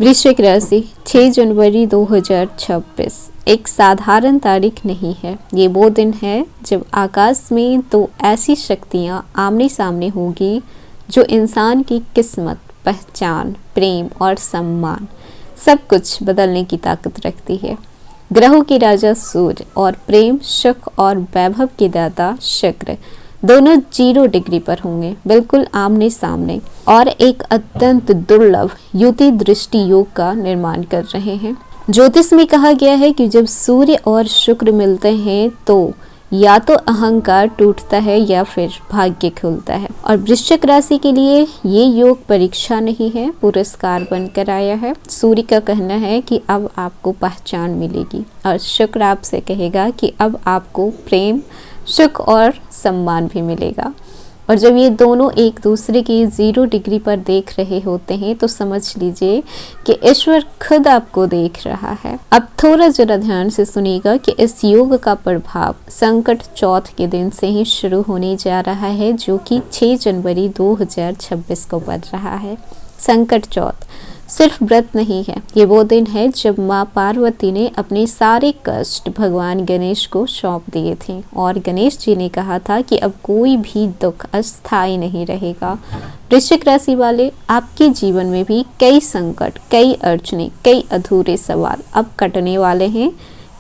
वृश्चिक राशि 6 जनवरी 2026 एक साधारण तारीख नहीं है। ये वो दिन है जब आकाश में दो ऐसी शक्तियां आमने सामने होगी जो इंसान की किस्मत, पहचान, प्रेम और सम्मान सब कुछ बदलने की ताकत रखती है। ग्रहों के राजा सूर्य और प्रेम, सुख और वैभव के दाता शुक्र दोनों 0 डिग्री पर होंगे, बिल्कुल आमने सामने, और एक अत्यंत दुर्लभ युति दृष्टि योग का निर्माण कर रहे हैं। ज्योतिष में कहा गया है कि जब सूर्य और शुक्र मिलते हैं तो या तो अहंकार टूटता है या फिर भाग्य खुलता है। और वृश्चिक राशि के लिए ये योग परीक्षा नहीं है, पुरस्कार बनकर आया है। सूर्य का कहना है कि अब आपको पहचान मिलेगी और शुक्र आपसे कहेगा कि अब आपको प्रेम, सुख और सम्मान भी मिलेगा। और जब ये दोनों एक दूसरे की 0 डिग्री पर देख रहे होते हैं तो समझ लीजिए कि ईश्वर खुद आपको देख रहा है। अब थोड़ा जरा ध्यान से सुनिएगा कि इस योग का प्रभाव संकट चौथ के दिन से ही शुरू होने जा रहा है, जो कि 6 जनवरी 2026 को पड़ रहा है। संकट चौथ सिर्फ व्रत नहीं है, ये वो दिन है जब माँ पार्वती ने अपने सारे कष्ट भगवान गणेश को सौंप दिए थे और गणेश जी ने कहा था कि अब कोई भी दुख अस्थायी नहीं रहेगा। वृश्चिक राशि वाले, आपके जीवन में भी कई संकट, कई अड़चने, कई अधूरे सवाल अब कटने वाले हैं।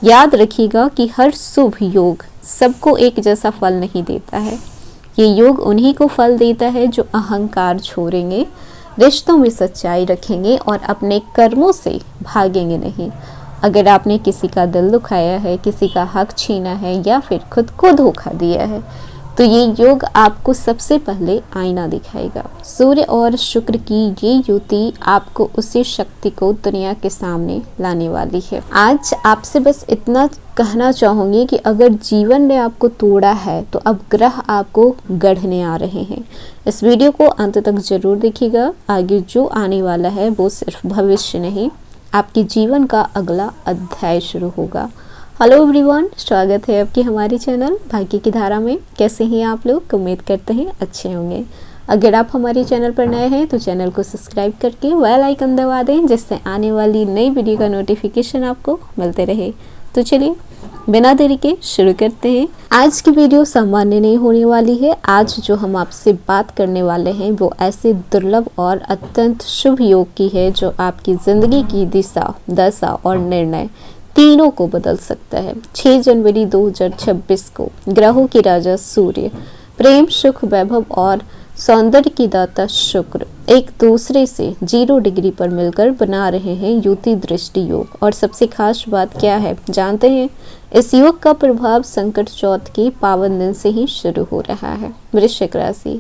याद रखिएगा कि हर शुभ योग सबको एक जैसा फल नहीं देता है। ये योग उन्हीं को फल देता है जो अहंकार छोड़ेंगे, रिश्तों में सच्चाई रखेंगे और अपने कर्मों से भागेंगे नहीं। अगर आपने किसी का दिल दुखाया है, किसी का हक छीना है या फिर खुद को धोखा दिया है, तो ये योग आपको सबसे पहले आईना दिखाएगा। सूर्य और शुक्र की ये युति आपको उसी शक्ति को दुनिया के सामने लाने वाली है। आज आपसे बस इतना कहना चाहूंगी कि अगर जीवन ने आपको तोड़ा है तो अब ग्रह आपको गढ़ने आ रहे हैं। इस वीडियो को अंत तक जरूर देखिएगा। आगे जो आने वाला है वो सिर्फ भविष्य नहीं, आपके जीवन का अगला अध्याय शुरू होगा। हेलो एवरीवन, स्वागत है आपके हमारे चैनल भाग्य की धारा में। कैसे हैं आप लोग? उम्मीद करते हैं अच्छे होंगे। अगर आप हमारे चैनल पर नए हैं तो चैनल को सब्सक्राइब करके बेल आइकन दबा दें, जिससे आने वाली नई वीडियो का नोटिफिकेशन आपको मिलते रहे। तो चलिए बिना देरी के शुरू करते हैं। आज की वीडियो सामान्य नहीं होने वाली है। आज जो हम आपसे बात करने वाले हैं वो ऐसे दुर्लभ और अत्यंत शुभ योग की है जो आपकी जिंदगी की दिशा, दशा और निर्णय तीनों को बदल सकता है। 6 जनवरी 2026 को ग्रहों के राजा सूर्य, प्रेम, सुख, वैभव और सौंदर्य की दाता शुक्र एक दूसरे से 0 डिग्री पर मिलकर बना रहे हैं युति दृष्टि योग। और सबसे खास बात क्या है जानते हैं? इस योग का प्रभाव संकट चौथ के पावन दिन से ही शुरू हो रहा है। वृश्चिक राशि,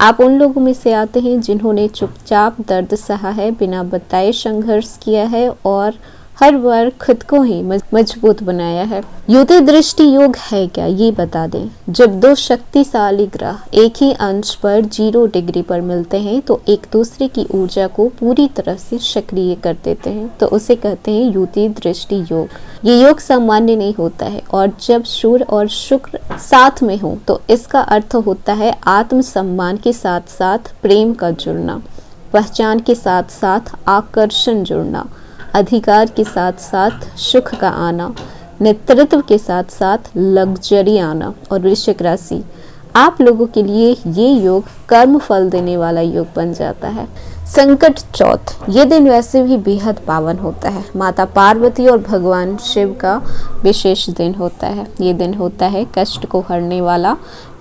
आप उन लोगों में से आते हैं जिन्होंने चुपचाप दर्द सहा है, बिना बताए संघर्ष किया है और हर बार खुद को ही मजबूत बनाया है। युति दृष्टि योग है क्या, ये बता दें। जब दो शक्तिशाली ग्रह एक ही अंश पर 0 डिग्री पर मिलते हैं तो एक दूसरे की ऊर्जा को पूरी तरह से सक्रिय कर देते हैं, तो उसे कहते हैं युति दृष्टि योग। ये योग सामान्य नहीं होता है और जब सूर्य और शुक्र साथ में हो तो इसका अर्थ होता है आत्मसम्मान के साथ साथ प्रेम का जुड़ना, पहचान के साथ साथ आकर्षण जुड़ना, अधिकार के साथ साथ सुख का आना, नेतृत्व के साथ साथ लग्जरी आना। और वृश्चिक राशि, आप लोगों के लिए ये योग कर्म फल देने वाला योग बन जाता है। संकट चौथ, ये दिन वैसे भी बेहद पावन होता है। माता पार्वती और भगवान शिव का विशेष दिन होता है। ये दिन होता है कष्ट को हरने वाला,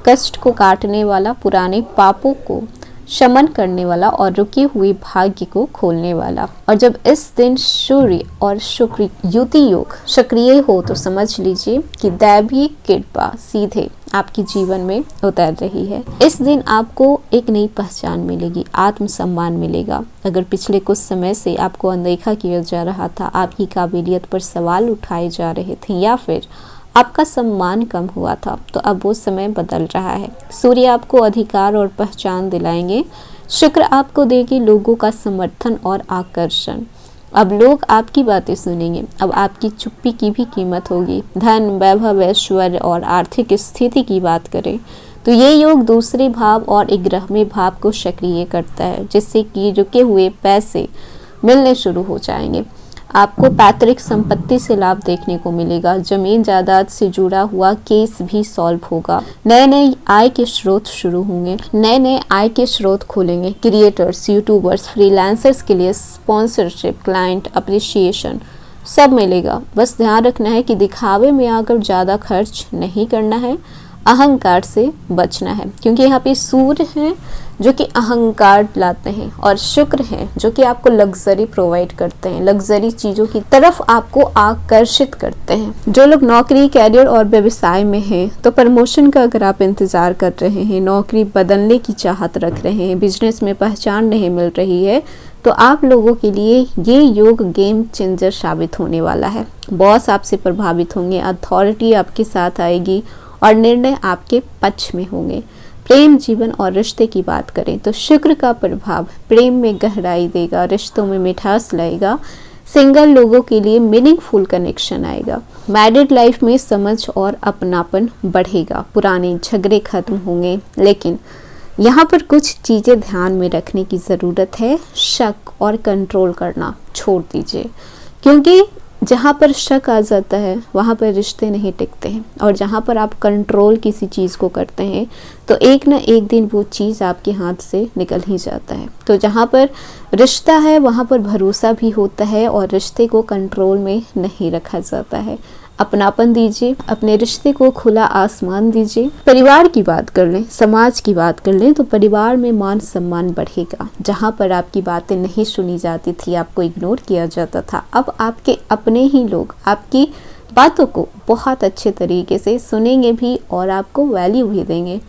कष्ट को काटने वाला, पुराने पापों को शमन करने वाला और रुके हुए भाग्य को खोलने वाला। और जब इस दिन सूर्य और शुक्र युति योग सक्रिय हो तो समझ लीजिए कि दैवीय कृपा सीधे आपके जीवन में उतर रही है। इस दिन आपको एक नई पहचान मिलेगी, आत्मसम्मान मिलेगा। अगर पिछले कुछ समय से आपको अनदेखा किया जा रहा था, आपकी काबिलियत पर सवाल उठाए जा रहे थे या फिर आपका सम्मान कम हुआ था, तो अब वो समय बदल रहा है। सूर्य आपको अधिकार और पहचान दिलाएंगे, शुक्र आपको देगी लोगों का समर्थन और आकर्षण। अब लोग आपकी बातें सुनेंगे, अब आपकी चुप्पी की भी कीमत होगी। धन, वैभव, ऐश्वर्य और आर्थिक स्थिति की बात करें तो ये योग दूसरे भाव और 11वें भाव को सक्रिय करता है, जिससे कि रुके हुए पैसे, मिलने शुरू हो जाएंगे। आपको पैतृक संपत्ति से लाभ देखने को मिलेगा। जमीन जायदाद से जुड़ा हुआ केस भी सॉल्व होगा। नए नए आय के स्रोत शुरू होंगे, नए नए आय के स्रोत खुलेंगे। क्रिएटर्स, यूट्यूबर्स, फ्रीलांसर्स के लिए स्पॉन्सरशिप, क्लाइंट अप्रिशिएशन सब मिलेगा। बस ध्यान रखना है कि दिखावे में आकर ज़्यादा खर्च नहीं करना है, अहंकार से बचना है, क्योंकि यहाँ पे सूर्य हैं जो कि अहंकार लाते हैं और शुक्र हैं जो कि आपको लग्जरी प्रोवाइड करते हैं, लग्जरी चीज़ों की तरफ आपको आकर्षित करते हैं। जो लोग नौकरी, कैरियर और व्यवसाय में हैं तो प्रमोशन का अगर आप इंतज़ार कर रहे हैं, नौकरी बदलने की चाहत रख रहे हैं, बिजनेस में पहचान नहीं मिल रही है, तो आप लोगों के लिए ये योग गेम चेंजर साबित होने वाला है। बॉस आपसे प्रभावित होंगे, अथॉरिटी आपके साथ आएगी और निर्णय आपके पक्ष में होंगे। प्रेम जीवन और रिश्ते की बात करें तो शुक्र का प्रभाव प्रेम में गहराई देगा, रिश्तों में मिठास लाएगा। सिंगल लोगों के लिए मीनिंगफुल कनेक्शन आएगा। मैरिड लाइफ में समझ और अपनापन बढ़ेगा। पुराने झगड़े खत्म होंगे, लेकिन यहाँ पर कुछ चीज़ें ध्यान में रखने की ज़रूरत है। शक और कंट्रोल करना छोड़ दीजिए, क्योंकि जहाँ पर शक आ जाता है वहाँ पर रिश्ते नहीं टिकते हैं, और जहाँ पर आप कंट्रोल किसी चीज़ को करते हैं तो एक ना एक दिन वो चीज़ आपके हाथ से निकल ही जाता है। तो जहाँ पर रिश्ता है वहाँ पर भरोसा भी होता है और रिश्ते को कंट्रोल में नहीं रखा जाता है। अपनापन दीजिए, अपने रिश्ते को खुला आसमान दीजिए। परिवार की बात कर लें, समाज की बात कर लें तो परिवार में मान सम्मान बढ़ेगा। जहाँ पर आपकी बातें नहीं सुनी जाती थी, आपको इग्नोर किया जाता था, अब आपके अपने ही लोग आपकी बातों को बहुत अच्छे तरीके से सुनेंगे भी और आपको वैल्यू भी देंगे।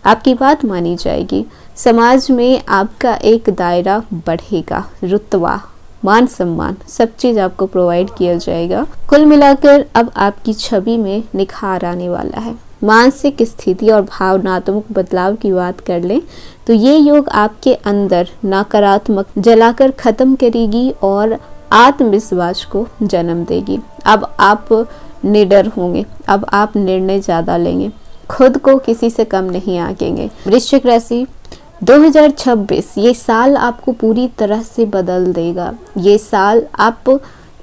आपकी बात मानी जाएगी। समाज में आपका एक दायरा बढ़ेगा। रुतबा, मान सम्मान सब चीज़ आपको प्रोवाइड किया जाएगा। कुल मिलाकर अब आपकी छवि में निखार आने वाला है। मानसिक स्थिति और भावनात्मक बदलाव की बात कर लें तो ये योग आपके अंदर नकारात्मक जलाकर खत्म करेगी और आत्मविश्वास को जन्म देगी। अब आप निडर होंगे, अब आप निर्णय ज़्यादा लेंगे, खुद को किसी से कम नहीं आंकेंगे। वृश्चिक राशि, 2026 ये साल आपको पूरी तरह से बदल देगा। ये साल आप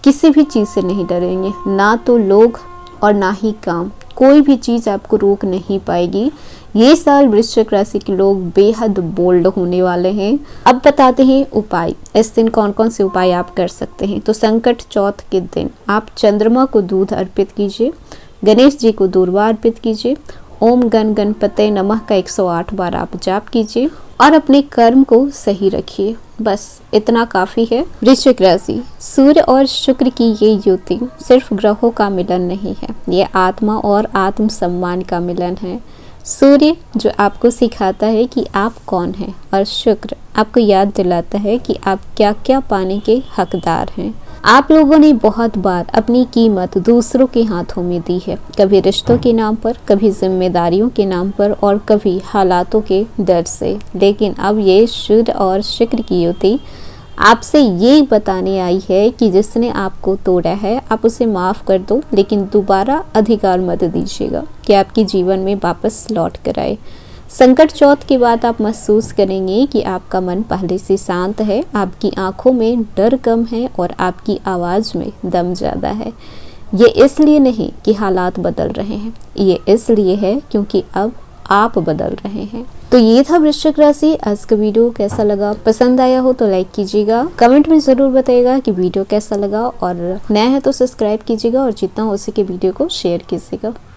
किसी भी चीज़ से नहीं डरेंगे, ना तो लोग और ना ही काम, कोई भी चीज़ आपको रोक नहीं पाएगी। ये साल वृश्चिक राशि के लोग बेहद बोल्ड होने वाले हैं। अब बताते हैं उपाय। इस दिन कौन कौन से उपाय आप कर सकते हैं। तो संकट चौथ के दिन आप चंद्रमा को दूध अर्पित कीजिए, गणेश जी को दूर्वा अर्पित कीजिए, ओम गण गणपते नमः का 108 बार आप जाप कीजिए और अपने कर्म को सही रखिए। बस इतना काफ़ी है। वृश्चिक राशि, सूर्य और शुक्र की ये युति सिर्फ ग्रहों का मिलन नहीं है, ये आत्मा और आत्म सम्मान का मिलन है। सूर्य जो आपको सिखाता है कि आप कौन हैं और शुक्र आपको याद दिलाता है कि आप क्या क्या पाने के हकदार हैं। आप लोगों ने बहुत बार अपनी कीमत दूसरों के हाथों में दी है, कभी रिश्तों के नाम पर, कभी जिम्मेदारियों के नाम पर और कभी हालातों के डर से। लेकिन अब ये सूर्य और शुक्र की युति आपसे ये बताने आई है कि जिसने आपको तोड़ा है आप उसे माफ़ कर दो, लेकिन दोबारा अधिकार मत दीजिएगा कि आपके जीवन में वापस लौट कर आए। संकट चौथ के बाद आप महसूस करेंगे कि आपका मन पहले से शांत है, आपकी आंखों में डर कम है और आपकी आवाज़ में दम ज़्यादा है। ये इसलिए नहीं कि हालात बदल रहे हैं, ये इसलिए है क्योंकि अब आप बदल रहे हैं। तो ये था वृश्चिक राशि। आज का वीडियो कैसा लगा, पसंद आया हो तो लाइक कीजिएगा, कमेंट में ज़रूर बताइएगा कि वीडियो कैसा लगा, और नया है तो सब्सक्राइब कीजिएगा और जितना हो सके वीडियो को शेयर कीजिएगा।